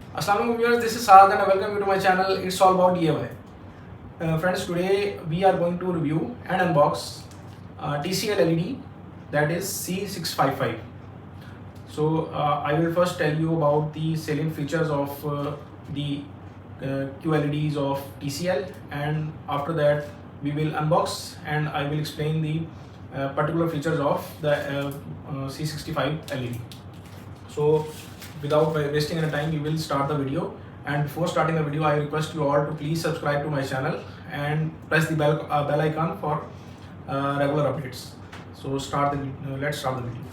Assalamualaikum viewers, this is Saad and I welcome you to my channel. It's all about DIY. Friends, today we are going to review and unbox TCL LED, that is C655. So I will first tell you about the salient features of the QLEDs of TCL, and after that we will unbox and I will explain the particular features of the C65 LED. So without wasting any time, we will start the video. And before starting the video, I request you all to please subscribe to my channel and press the bell icon for regular updates. So let's start the video.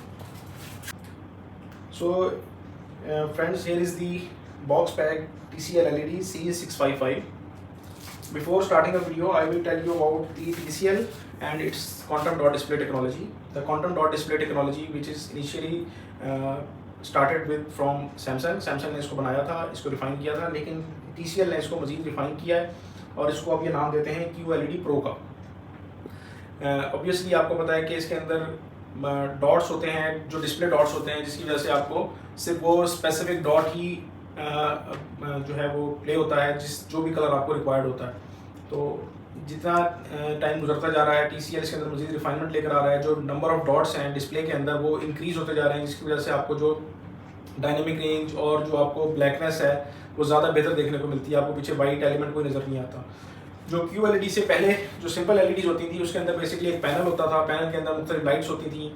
So friends, here is the box pack TCL LED C655. Before starting the video, I will tell you about the TCL and its quantum dot display technology. The quantum dot display technology, which is initially started with from Samsung ने इसको बनाया था, इसको refine किया था, लेकिन TCL ने इसको मज़ीद रिफाइन किया है और इसको अब ये नाम देते हैं QLED प्रो का। ऑब्वियसली आपको पता है कि इसके अंदर डॉट्स होते हैं, जो डिस्प्ले डॉट्स होते हैं, जिसकी वजह से आपको सिर्फ वो स्पेसिफिक डॉट ही जो है वो प्ले होता है, जो भी कलर आपको रिक्वायर्ड होता है। तो जितना टाइम गुजरता जा रहा है, TCL इसके अंदर मज़ीद रिफाइनमेंट लेकर आ रहा है। जो नंबर ऑफ डॉट्स हैं डिस्प्ले के अंदर वो इंक्रीज़ होते जा रहे हैं, जिसकी वजह से आपको जो डायनेमिक रेंज और जो आपको ब्लैकनेस है वो ज़्यादा बेहतर देखने को मिलती है। आपको पीछे वाइट एलिमेंट कोई नज़र नहीं आता। जो QLED से पहले जो सिंपल LEDs होती थी, उसके अंदर बेसिकली एक पैनल होता था, पैनल के अंदर मुख्तलिफ लाइट्स होती थी।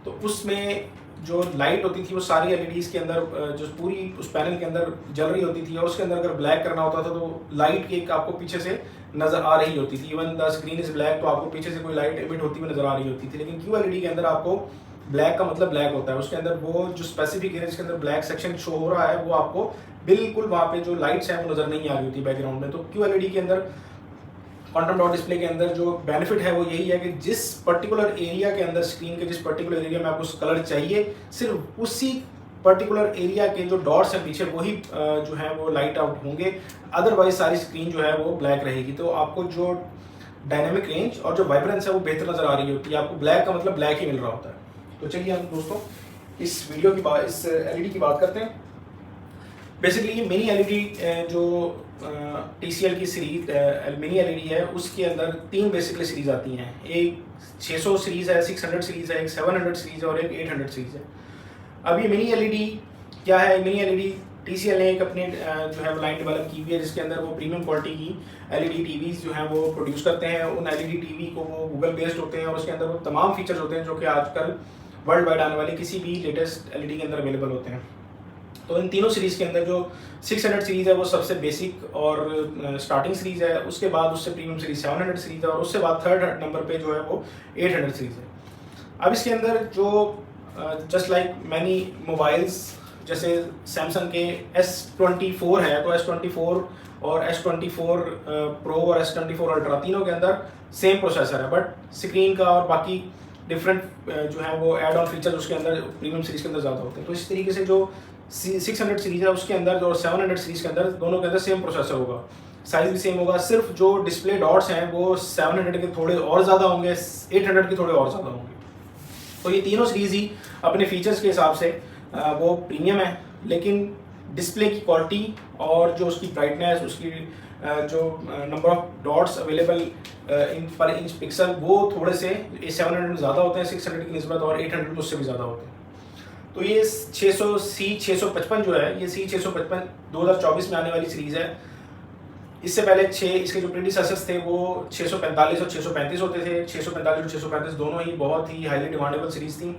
तो उसमें जो लाइट होती थी वो सारी LEDs के अंदर जो पूरी उस पैनल के अंदर जल रही होती थी, और उसके अंदर अगर ब्लैक करना होता था तो लाइट की एक आपको पीछे से नज़र आ रही होती थी। Even the screen is black, तो आपको पीछे से कोई लाइट एमिट होती हुई नज़र आ रही होती थी। लेकिन QLED के अंदर आपको ब्लैक का मतलब ब्लैक होता है, उसके अंदर वो जो स्पेसिफिक एरिया जिसके अंदर ब्लैक सेक्शन शो हो रहा है वो आपको बिल्कुल वहाँ पे जो लाइट्स हैं वो नज़र नहीं आ रही होती बैकग्राउंड में। तो QLED के अंदर क्वांटम डॉट डिस्प्ले के अंदर जो बेनिफिट है वो यही है कि जिस पर्टिकुलर एरिया के अंदर, स्क्रीन के जिस पर्टिकुलर एरिया में आपको कलर चाहिए, सिर्फ उसी पर्टिकुलर एरिया के जो डॉट्स हैं पीछे वही जो है वो लाइट आउट होंगे, अदरवाइज सारी स्क्रीन जो है वो ब्लैक रहेगी। तो आपको जो डायनेमिक रेंज और जो वाइब्रेंस है वो बेहतर नज़र आ रही होती है। आपको ब्लैक का मतलब ब्लैक ही मिल रहा होता है। तो चलिए हम दोस्तों इस वीडियो की बात, इस LED की बात करते हैं। बेसिकली ये मिनी LED जो TCL की सीरीज मिनी LED है, उसके अंदर 3 बेसिकली सीरीज आती हैं। एक 600 सीरीज है, 600 सीरीज है, एक 700 सीरीज है और एक 800 सीरीज है। अब ये मिनी LED क्या है? मिनी LED TCL ने एक अपने जो है लाइन डेवलप की हुई है, जिसके अंदर वो प्रीमियम क्वालिटी की LED TVs जो हैं वो प्रोड्यूस करते हैं। उन LED TV को वो गूगल बेस्ड होते हैं और उसके अंदर वो तमाम फीचर्स होते हैं जो कि आजकल वर्ल्ड वाइड आने वाले किसी भी लेटेस्ट LED के अंदर अवेलेबल होते हैं। तो इन तीनों सीरीज़ के अंदर जो 600 सीरीज़ है वो सबसे बेसिक और स्टार्टिंग सीरीज़ है। उसके बाद उससे प्रीमियम सीरीज़ 700 सीरीज़ है और उससे बाद थर्ड नंबर पे जो है वो 800 सीरीज़ है। अब इसके अंदर जो जस्ट लाइक मैनी मोबाइल्स, जैसे सैमसंग के S24 है, तो S24 और S24 प्रो और S24 अल्ट्रा तीनों के अंदर सेम प्रोसेसर है, बट स्क्रीन का और बाकी डिफरेंट जो है वो एड ऑन फीचर्स उसके अंदर प्रीमियम सीरीज़ के अंदर ज़्यादा होते हैं। तो इस तरीके से जो 600 सीरीज़ है उसके अंदर और 700 सीरीज़ के अंदर दोनों के अंदर सेम प्रोसेसर होगा, साइज़ भी सेम होगा। सिर्फ जो डिस्प्ले डॉट्स हैं वो 700 के थोड़े और ज़्यादा होंगे, 800 के थोड़े और ज़्यादा होंगे। तो ये तीनों सीरीज़ ही अपने फीचर्स के हिसाब से वो प्रीमियम है, लेकिन डिस्प्ले की क्वालिटी और जो उसकी ब्राइटनेस, उसकी जो number of dots available in पर इंच पिक्सल, वो थोड़े से 700 में ज़्यादा होते हैं 600 की निस्बत, और 800 उससे भी ज़्यादा होते हैं। तो ये 655 जो है, ये C655 2024 में आने वाली सीरीज़ है। इससे पहले इसके जो प्रीडिसेसर्स थे वो 645 और 635 होते थे। 645 और 635 दोनों ही बहुत ही हाईली डिमांडेबल सीरीज़ थी।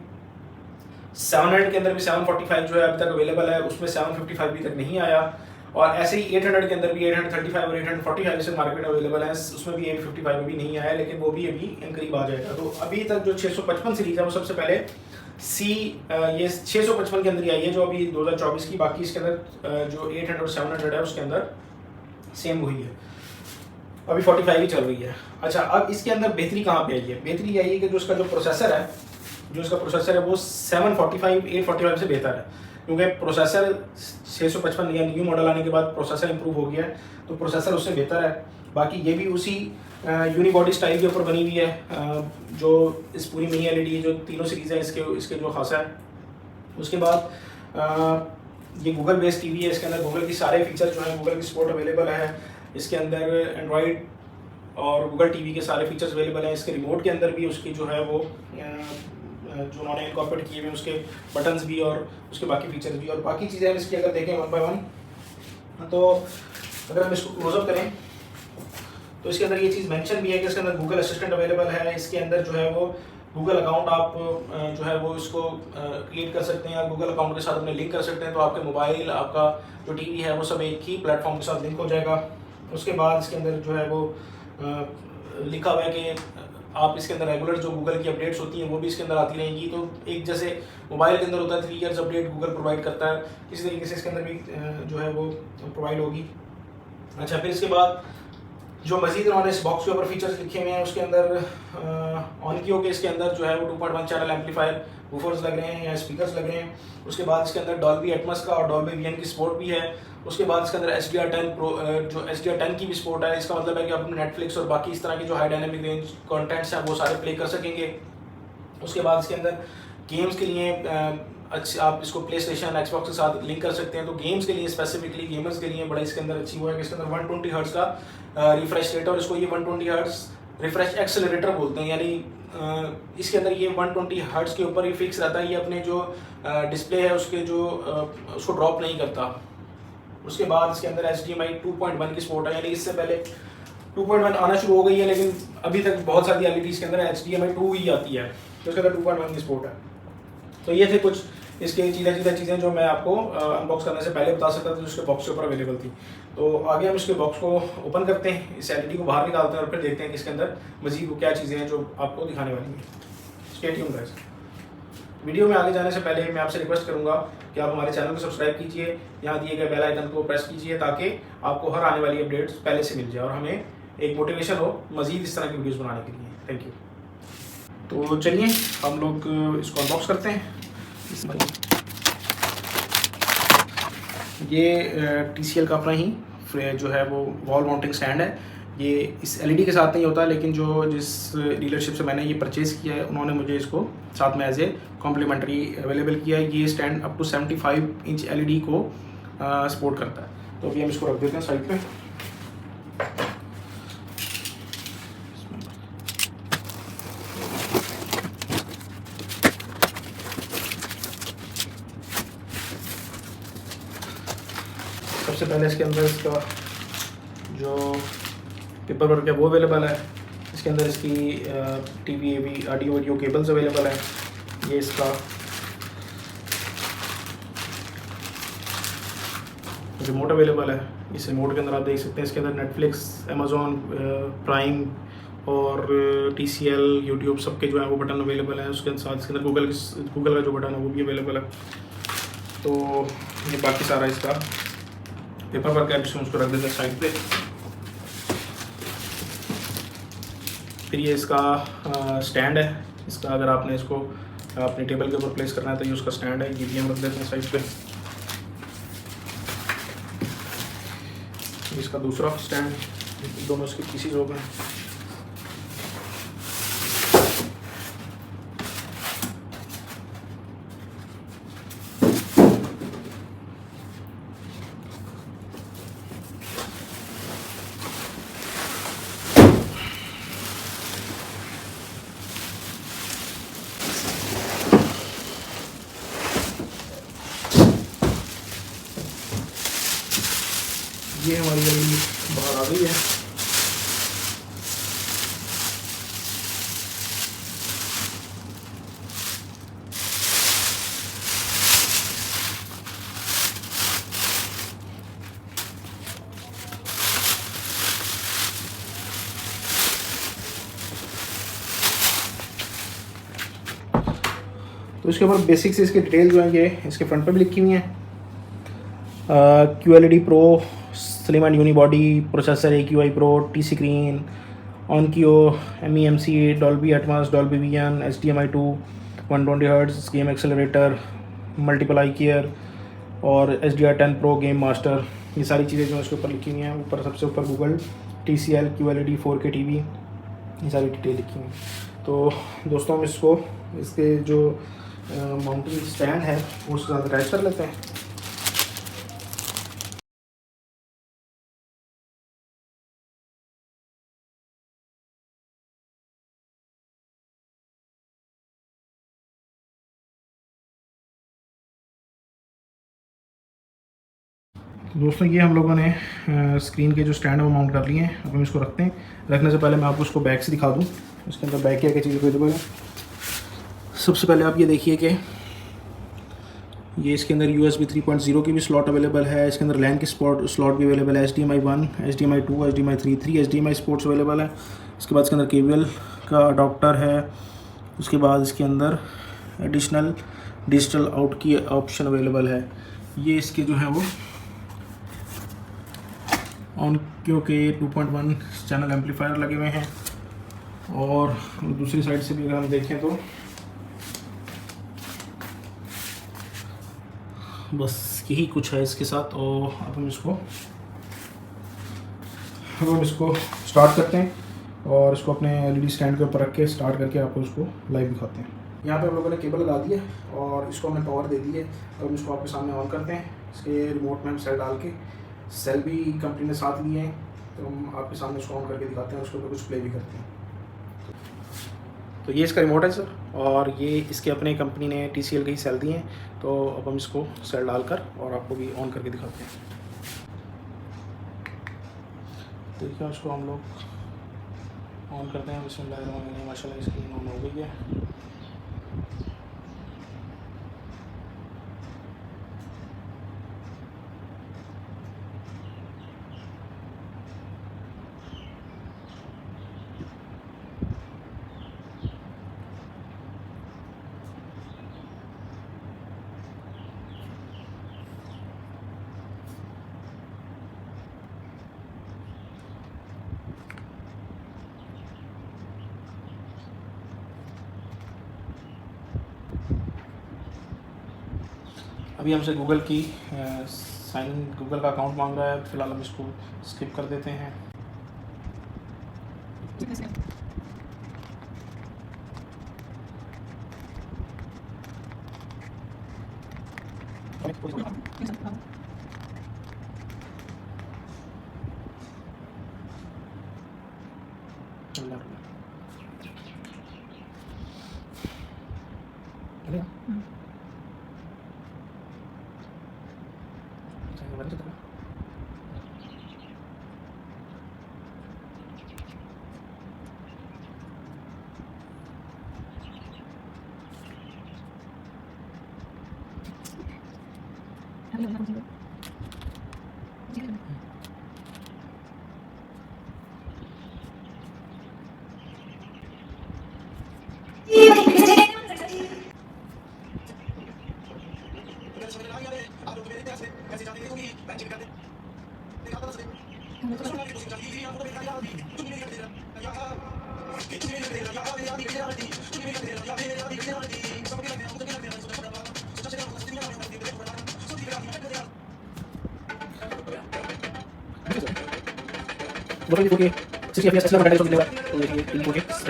700 के अंदर भी 745 जो है अभी तक अवेलेबल है, उसमें 755 अभी तक नहीं आया। और ऐसे ही 800 के अंदर भी 835 और 845 से मार्केट अवेलेबल है, उसमें भी 855 अभी नहीं आया, लेकिन वो भी अभी इन करीब आ जाएगा। तो अभी तक जो 655 सीरीज़ है वो सबसे पहले ये 655 के अंदर ही आई है जो अभी 2024 की। बाकी इसके अंदर जो 800 और 700 है उसके अंदर सेम वही है, अभी 45 ही चल रही है। अच्छा, अब इसके अंदर बेहतरी कहाँ पे आई है? बेहतरी आई है कि जो इसका जो प्रोसेसर है, वो 745 845 से बेहतर है, क्योंकि प्रोसेसर 655 या न्यू मॉडल आने के बाद प्रोसेसर इंप्रूव हो गया है, तो प्रोसेसर उससे बेहतर है। बाकी ये भी उसी यूनिबॉडी स्टाइल के ऊपर बनी हुई है जो इस पूरी मिनी LED जो तीनों सीरीज़ है इसके जो खासा है। उसके बाद ये गूगल बेस्ड टीवी है, इसके अंदर गूगल की सारे फीचर जो है गूगल की सपोर्ट अवेलेबल है। इसके अंदर एंड्रॉयड और गूगल टीवी के सारे फीचर्स अवेलेबल हैं। इसके रिमोट के अंदर भी उसकी जो है वो जो उन्होंने इनकॉर्पोरेट किए हुए हैं उसके बटन्स भी और उसके बाकी फीचर्स भी और बाकी चीज़ें हम इसकी अगर देखें वन बाय वन, तो अगर हम इसको क्लोजअप करें तो इसके अंदर ये चीज़ मेंशन भी है कि इसके अंदर गूगल असिस्टेंट अवेलेबल है। इसके अंदर जो है वो गूगल अकाउंट आप जो है वो इसको क्रिएट कर सकते हैं या गूगल अकाउंट के साथ अपने लिंक कर सकते हैं, तो आपके मोबाइल, आपका जो टीवी है वो सब एक ही प्लेटफॉर्म के साथ लिंक हो जाएगा। उसके बाद इसके अंदर जो है वो लिखा हुआ है कि आप इसके अंदर रेगुलर जो गूगल की अपडेट्स होती हैं वो भी इसके अंदर आती रहेंगी। तो एक जैसे मोबाइल के अंदर होता है 3 ईयर्स अपडेट गूगल प्रोवाइड करता है, इसी तरीके से इसके अंदर भी जो है वो प्रोवाइड होगी। अच्छा, फिर इसके बाद जो मजीद उन्होंने इस बॉक्स के ऊपर फीचर्स लिखे हुए हैं उसके अंदर ऑनकियो के इसके अंदर जो है वो 2.1 चैनल एम्पलीफायर वूफर्स लग रहे हैं या स्पीकर्स लग रहे हैं। उसके बाद इसके अंदर डॉल्बी एटमॉस का और डॉल्बी विजन की सपोर्ट भी है। उसके बाद इसके अंदर HDR10 प्रो जो HDR10 की भी सपोर्ट है। इसका मतलब है कि आप नेटफ्लिक्स और बाकी इस तरह के जो हाई डायनेमिक रेंज कॉन्टेंट्स हैं वो सारे प्ले कर सकेंगे। उसके बाद इसके अंदर गेम्स के लिए आप इसको प्ले स्टेशन एक्सबॉक्स के साथ लिंक कर सकते हैं। तो गेम्स के लिए स्पेसिफिकली गेमर्स के लिए बड़ा इसके अंदर अच्छी हुआ है कि इसके अंदर 120 हर्ट्ज का रिफ्रेश रेट और इसको ये 120 हर्ट्ज रिफ्रेश एक्सेलरेटर बोलते हैं। यानी इसके अंदर ये 120 हर्ट्ज के ऊपर ही फिक्स रहता है, ये अपने जो डिस्प्ले है उसके जो उसको ड्रॉप नहीं करता। उसके बाद इसके अंदर HDMI 2.1 की सपोर्ट है, यानी इससे पहले 2.1 आना शुरू हो गई है लेकिन अभी तक बहुत सारी LEDs के अंदर HDMI 2 ही आती है, तो इसके अंदर 2.1 की सपोर्ट है। तो ये थे कुछ इसके चीज़ें जो मैं आपको अनबॉक्स करने से पहले बता सकता था जो उसके बॉक्स के ऊपर अवेलेबल थी। तो आगे हम इसके बॉक्स को ओपन करते हैं, इस LED को बाहर निकालते हैं और फिर देखते हैं कि इसके अंदर मजीद वो क्या चीज़ें हैं जो आपको दिखाने वाली हैं। Stay tuned guys. वीडियो में आगे जाने से पहले मैं आपसे रिक्वेस्ट करूंगा कि आप हमारे चैनल को सब्सक्राइब कीजिए, यहाँ दिए गए बेल आइकन को प्रेस कीजिए ताकि आपको हर आने वाली अपडेट्स पहले से मिल जाए और हमें एक मोटिवेशन हो मजीद इस तरह की वीडियोस बनाने के लिए। Thank you. तो चलिए हम लोग इसको अनबॉक्स करते हैं। ये TCL का अपना ही जो है वो वॉल माउंटिंग स्टैंड है। ये इस LED के साथ नहीं होता, लेकिन जिस डीलरशिप से मैंने ये परचेज़ किया है उन्होंने मुझे इसको साथ में एज ए कॉम्प्लीमेंट्री अवेलेबल किया है। ये stand up to 75 inch LED को सपोर्ट करता है। तो अभी हम इसको रख देते हैं साइड पे। सबसे पहले इसके अंदर इसका जो पेपर वर्क है वो अवेलेबल है। इसके अंदर इसकी TV AV audio video cables available है। ये इसका रिमोट अवेलेबल है। इस रिमोट के अंदर आप देख सकते हैं इसके अंदर नेटफ्लिक्स, अमेज़ॉन प्राइम और TCL, यूट्यूब सबके जो है वो बटन अवेलेबल है। उसके साथ इसके अंदर गूगल का जो बटन है वो भी अवेलेबल है। तो ये बाकी सारा इसका पेपर वर्क है, उसको रख देते हैं साइड पे। फिर ये इसका स्टैंड है। इसका अगर आपने इसको अपने टेबल के ऊपर प्लेस करना है तो ये उसका स्टैंड है, ये भी हम रख देते हैं साइड पे। इसका दूसरा स्टैंड, दोनों इसके पीसीज हो गए। ये हमारी LED बाहर आ गई है। तो इसके ऊपर बेसिक से इसकी डिटेल जो है ये इसके फ्रंट पे भी लिखी हुई हैं। QLED pro, slim and unibody processor, AQI pro, T screen, Onkyo, MEMC, Dolby Atmos, Dolby Vision, HDMI 2, 120 hertz, game accelerator, multiple eye care और HDR10 प्रो गेम मास्टर। ये सारी चीज़ें जो इसके ऊपर लिखी हुई हैं। ऊपर सबसे ऊपर Google, TCL, QLED 4K TV, ये सारी डिटेल लिखी हुई हैं। तो दोस्तों हम इसके जो माउंटिंग स्टैंड है वो उसके साथ अटैच कर लेते हैं। दोस्तों ये हम लोगों ने स्क्रीन के जो स्टैंड है वो माउंट कर लिए हैं। अब हम इसको रखते हैं। रखने से पहले मैं आपको उसको बैक से दिखा दूँ, इसके अंदर बैक क्या क्या चीज़ अवेलेबल है। सबसे पहले आप ये देखिए कि ये इसके अंदर USB 3.0 की भी स्लॉट अवेलेबल है। इसके अंदर लैन की स्लॉट भी अवेलेबल है। HDMI 1, HDMI 2, HDMI 3 HDMI sports available है। उसके बाद इसके अंदर केबल का अडॉप्टर है। उसके बाद इसके अंदर एडिशनल डिजिटल आउट की ऑप्शन अवेलेबल है। ये इसके जो है वो ऑनक्यो के 2.1 चैनल एम्पलीफायर लगे हुए हैं। और दूसरी साइड से भी अगर हम देखें तो बस यही कुछ है इसके साथ। और अब हम इसको स्टार्ट करते हैं और इसको अपने LED स्टैंड के ऊपर रख के स्टार्ट करके आपको इसको लाइव दिखाते हैं। यहाँ पे हम लोगों ने केबल लगा दी है और इसको हमने पावर दे दी है। अब हम इसको आपके सामने ऑन करते हैं। इसके रिमोट में हम सेल डाल के, सेल भी कंपनी ने साथ लिए हैं, तो हम आपके सामने इसको ऑन करके दिखाते हैं। उसके ऊपर कुछ प्ले भी करते हैं। तो ये इसका रिमोट है सर, और ये इसके अपने कंपनी ने TCL के ही सेल दिए हैं। तो अब हम इसको सेल डालकर और आपको भी ऑन करके दिखाते हैं। देखिए उसको हम लोग ऑन करते हैं। बिस्मिल्लाहिर्रहमानिर्रहीम। माशाल्लाह स्क्रीन ऑन हो गई है। अभी हमसे गूगल की साइन गूगल का अकाउंट मांग रहा है। फ़िलहाल हम इसको स्किप कर देते हैं।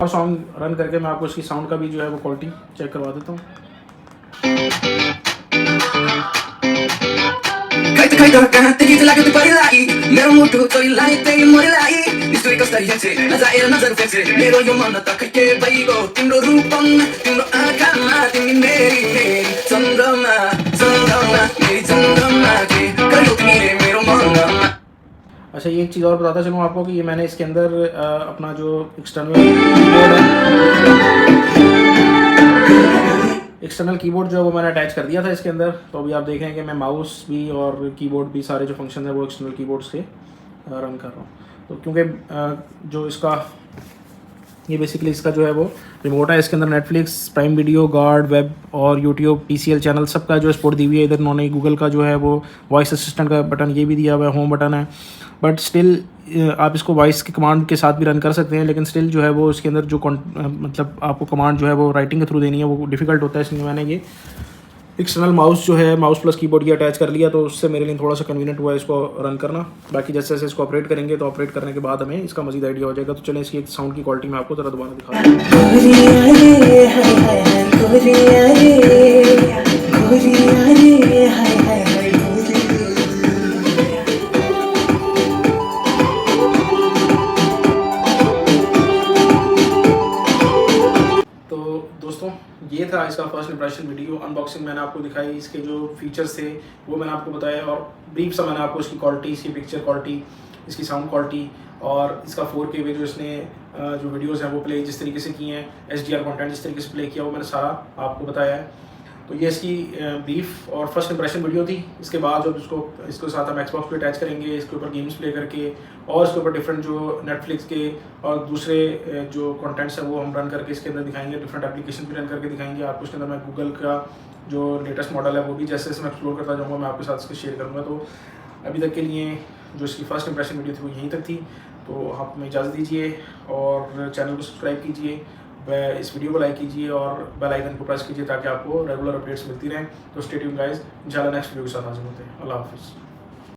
और सॉन्ग रन करके मैं आपको इसकी साउंड का भी जो है वो क्वालिटी चेक करवा देता हूँ। अच्छा, ये एक चीज़ और बताता चलूँ आपको कि ये मैंने इसके अंदर अपना जो एक्सटर्नल कीबोर्ड जो है वो मैंने अटैच कर दिया था इसके अंदर। तो अभी आप देखें कि मैं माउस भी और कीबोर्ड भी सारे जो फंक्शन है वो एक्सटर्नल कीबोर्ड से रन कर रहा हूँ। तो क्योंकि जो इसका ये बेसिकली इसका जो है वो रिमोट है, इसके अंदर Netflix, prime video, guard, web और यूट्यूब, TCL चैनल सबका जो है सपोर्ट दी हुई है। इधर उन्होंने गूगल का जो है वो वॉइस असिस्टेंट का बटन ये भी दिया हुआ है, होम बटन है। बट स्टिल आप इसको वॉइस के कमांड के साथ भी रन कर सकते हैं, लेकिन स्टिल जो है वो इसके अंदर जो मतलब आपको कमांड जो है वो राइटिंग के थ्रू देनी है वो डिफ़िकल्ट होता है। इसलिए मैंने ये एक्सटर्नल माउस जो है माउस प्लस कीबोर्ड ये अटैच कर लिया, तो उससे मेरे लिए थोड़ा सा कन्वीनियंट हुआ है इसको रन करना। बाकी जैसे जैसे इसको ऑपरेट करेंगे तो ऑपरेट करने के बाद हमें इसका मजीद आइडिया हो जाएगा। तो चलें इसकी एक साउंड की क्वालिटी मैं आपको ज़रा दोबारा दिखा दूँ। तो दोस्तों ये था था इसका फर्स्ट इंप्रेशन वीडियो। अनबॉक्सिंग मैंने आपको दिखाई, इसके जो फीचर्स थे वो मैंने आपको बताया, और ब्रीफ सा मैंने आपको इसकी क्वालिटी, इसकी पिक्चर क्वालिटी, इसकी साउंड क्वालिटी और इसका 4K में जो इसने जो वीडियोज़ हैं वो प्ले जिस तरीके से किए हैं, HDR कंटेंट जिस तरीके से प्ले किया, वो मैंने सारा आपको बताया है। तो ये इसकी ब्रीफ और फर्स्ट इंप्रेशन वीडियो थी। इसके बाद जब इसको साथ हम Xbox पे अटैच करेंगे, इसके ऊपर गेम्स प्ले करके और इसके ऊपर डिफरेंट जो नेटफ्लिक्स के और दूसरे जो कंटेंट्स हैं वो हम रन करके इसके अंदर दिखाएंगे, डिफरेंट एप्लीकेशन भी रन करके दिखाएंगे आपको। इसके अंदर मैं गूगल का जो लेटेस्ट मॉडल है वो भी जैसे जैसे मैं एक्सप्लोर करता जाऊँगा मैं आपके साथ इसको शेयर करूँगा। तो अभी तक के लिए जो इसकी फर्स्ट इंप्रेशन वीडियो थी वो यहीं तक थी। तो आप हमें इजाज़त दीजिए और चैनल को सब्सक्राइब कीजिए, इस वीडियो को लाइक कीजिए और बेल आइकन को प्रेस कीजिए ताकि आपको रेगुलर अपडेट्स मिलती रहें। तो स्टे ट्यून्ड गाइस, इंशाल्लाह नेक्स्ट वीडियो के साथ हाजिर होते हैं। अल्लाह हाफिज़।